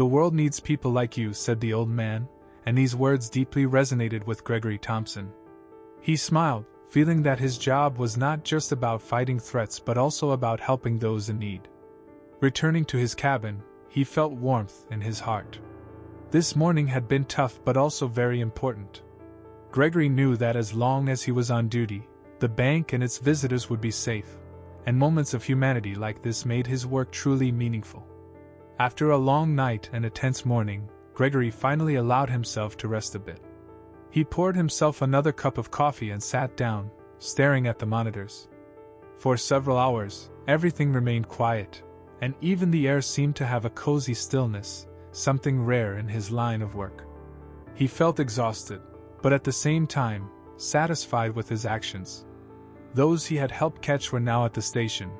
"The world needs people like you," said the old man, and these words deeply resonated with Gregory Thompson. He smiled, feeling that his job was not just about fighting threats but also about helping those in need. Returning to his cabin, he felt warmth in his heart. This morning had been tough but also very important. Gregory knew that as long as he was on duty, the bank and its visitors would be safe, and moments of humanity like this made his work truly meaningful. After a long night and a tense morning, Gregory finally allowed himself to rest a bit. He poured himself another cup of coffee and sat down, staring at the monitors. For several hours, everything remained quiet, and even the air seemed to have a cozy stillness, something rare in his line of work. He felt exhausted, but at the same time, satisfied with his actions. Those he had helped catch were now at the station,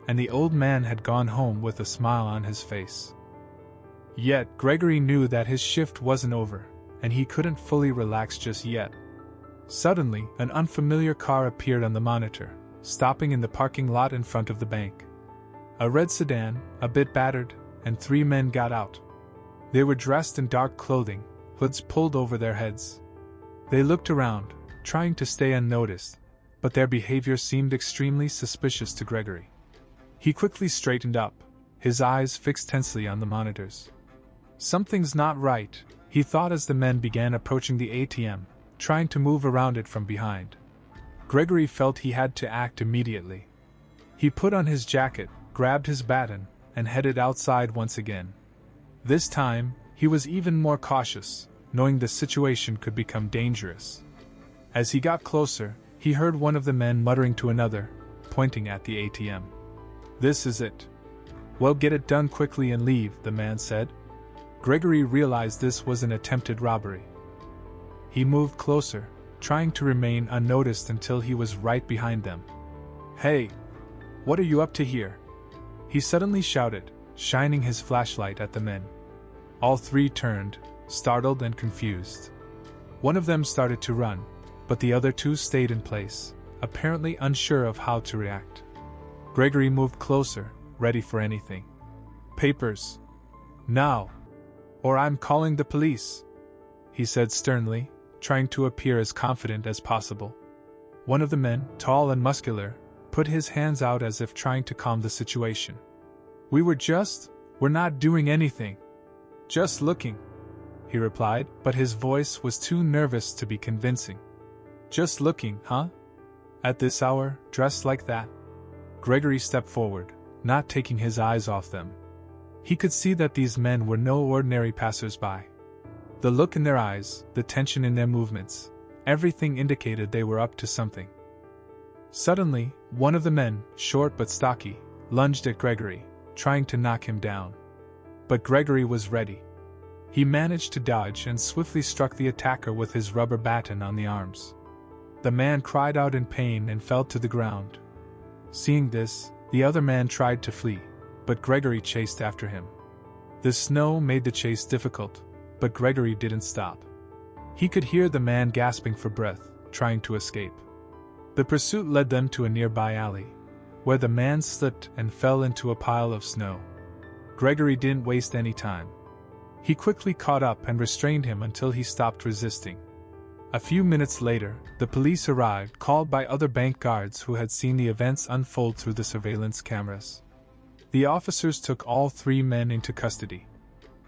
and the old man had gone home with a smile on his face. Yet, Gregory knew that his shift wasn't over, and he couldn't fully relax just yet. Suddenly, an unfamiliar car appeared on the monitor, stopping in the parking lot in front of the bank. A red sedan, a bit battered, and 3 men got out. They were dressed in dark clothing, hoods pulled over their heads. They looked around, trying to stay unnoticed, but their behavior seemed extremely suspicious to Gregory. He quickly straightened up, his eyes fixed tensely on the monitors. Something's not right, he thought as the men began approaching the ATM, trying to move around it from behind. Gregory felt he had to act immediately. He put on his jacket, grabbed his baton, and headed outside once again. This time, he was even more cautious, knowing the situation could become dangerous. As he got closer, he heard one of the men muttering to another, pointing at the ATM. "This is it." "Well, get it done quickly and leave," the man said. Gregory realized this was an attempted robbery. He moved closer, trying to remain unnoticed until he was right behind them. "Hey! What are you up to here?" he suddenly shouted, shining his flashlight at the men. All 3 turned, startled and confused. One of them started to run, but the other 2 stayed in place, apparently unsure of how to react. Gregory moved closer, ready for anything. "Papers. Now! Or I'm calling the police," he said sternly, trying to appear as confident as possible. One of the men, tall and muscular, put his hands out as if trying to calm the situation. We're not doing anything. Just looking," he replied, but his voice was too nervous to be convincing. "Just looking, huh? At this hour, dressed like that?" Gregory stepped forward, not taking his eyes off them. He could see that these men were no ordinary passers-by. The look in their eyes, the tension in their movements, everything indicated they were up to something. Suddenly, one of the men, short but stocky, lunged at Gregory, trying to knock him down. But Gregory was ready. He managed to dodge and swiftly struck the attacker with his rubber baton on the arms. The man cried out in pain and fell to the ground. Seeing this, the other man tried to flee, but Gregory chased after him. The snow made the chase difficult, but Gregory didn't stop. He could hear the man gasping for breath, trying to escape. The pursuit led them to a nearby alley, where the man slipped and fell into a pile of snow. Gregory didn't waste any time. He quickly caught up and restrained him until he stopped resisting. A few minutes later, the police arrived, called by other bank guards who had seen the events unfold through the surveillance cameras. The officers took all 3 men into custody.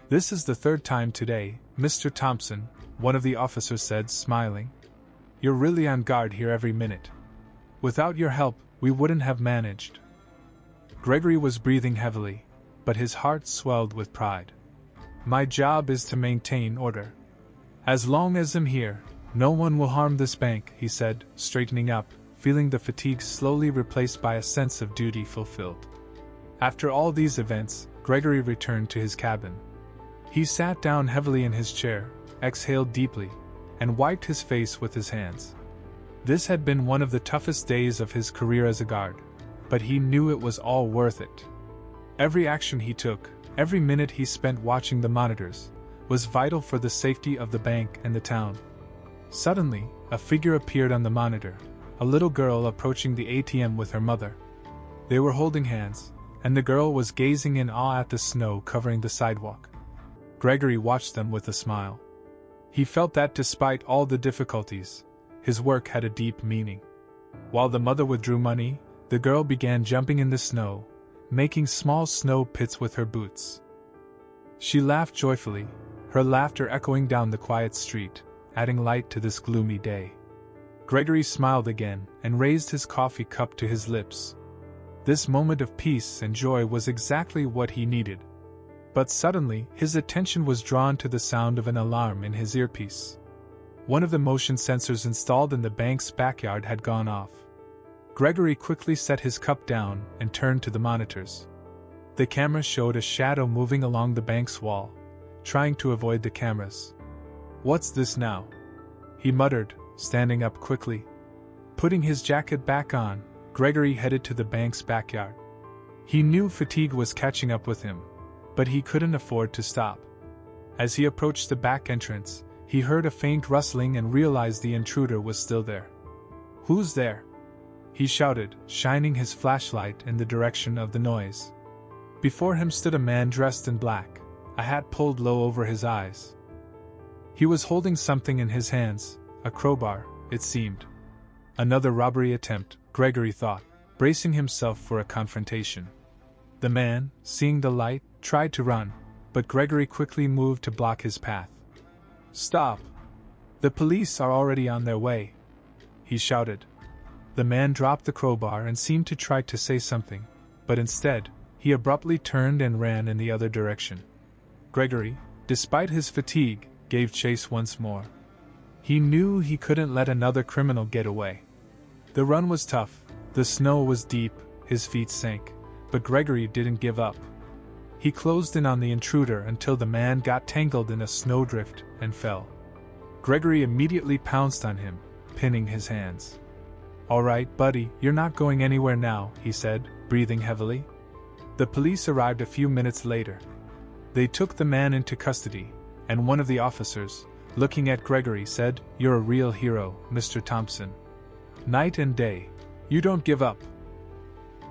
"This is the 3rd time today, Mr. Thompson," one of the officers said, smiling. "You're really on guard here every minute. Without your help, we wouldn't have managed." Gregory was breathing heavily, but his heart swelled with pride. "My job is to maintain order. As long as I'm here, no one will harm this bank," he said, straightening up, feeling the fatigue slowly replaced by a sense of duty fulfilled. After all these events, Gregory returned to his cabin. He sat down heavily in his chair, exhaled deeply, and wiped his face with his hands. This had been one of the toughest days of his career as a guard, but he knew it was all worth it. Every action he took, every minute he spent watching the monitors, was vital for the safety of the bank and the town. Suddenly, a figure appeared on the monitor, a little girl approaching the ATM with her mother. They were holding hands, and the girl was gazing in awe at the snow covering the sidewalk. Gregory watched them with a smile. He felt that despite all the difficulties, his work had a deep meaning. While the mother withdrew money, the girl began jumping in the snow, making small snow pits with her boots. She laughed joyfully, her laughter echoing down the quiet street, adding light to this gloomy day. Gregory smiled again and raised his coffee cup to his lips. This moment of peace and joy was exactly what he needed. But suddenly, his attention was drawn to the sound of an alarm in his earpiece. One of the motion sensors installed in the bank's backyard had gone off. Gregory quickly set his cup down and turned to the monitors. The camera showed a shadow moving along the bank's wall, trying to avoid the cameras. "What's this now?" he muttered, standing up quickly. Putting his jacket back on, Gregory headed to the bank's backyard. He knew fatigue was catching up with him, but he couldn't afford to stop. As he approached the back entrance, he heard a faint rustling and realized the intruder was still there. "Who's there?" he shouted, shining his flashlight in the direction of the noise. Before him stood a man dressed in black, a hat pulled low over his eyes. He was holding something in his hands, a crowbar, it seemed. Another robbery attempt, Gregory thought, bracing himself for a confrontation. The man, seeing the light, tried to run, but Gregory quickly moved to block his path. "Stop! The police are already on their way," he shouted. The man dropped the crowbar and seemed to try to say something, but instead, he abruptly turned and ran in the other direction. Gregory, despite his fatigue, gave chase once more. He knew he couldn't let another criminal get away. The run was tough, the snow was deep, his feet sank, but Gregory didn't give up. He closed in on the intruder until the man got tangled in a snowdrift and fell. Gregory immediately pounced on him, pinning his hands. "All right, buddy, you're not going anywhere now," he said, breathing heavily. The police arrived a few minutes later. They took the man into custody, and one of the officers, looking at Gregory, said, "You're a real hero, Mr. Thompson. Night and day, you don't give up.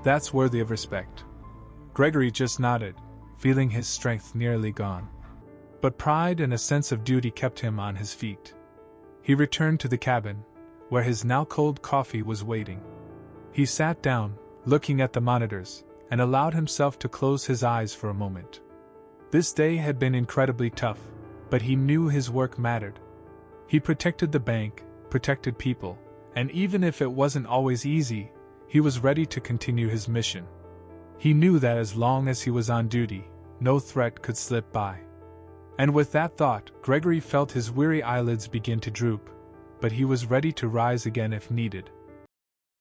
That's worthy of respect." Gregory just nodded, feeling his strength nearly gone. But pride and a sense of duty kept him on his feet. He returned to the cabin, where his now cold coffee was waiting. He sat down, looking at the monitors, and allowed himself to close his eyes for a moment. This day had been incredibly tough, but he knew his work mattered. He protected the bank, protected people, and even if it wasn't always easy, he was ready to continue his mission. He knew that as long as he was on duty, no threat could slip by. And with that thought, Gregory felt his weary eyelids begin to droop, but he was ready to rise again if needed.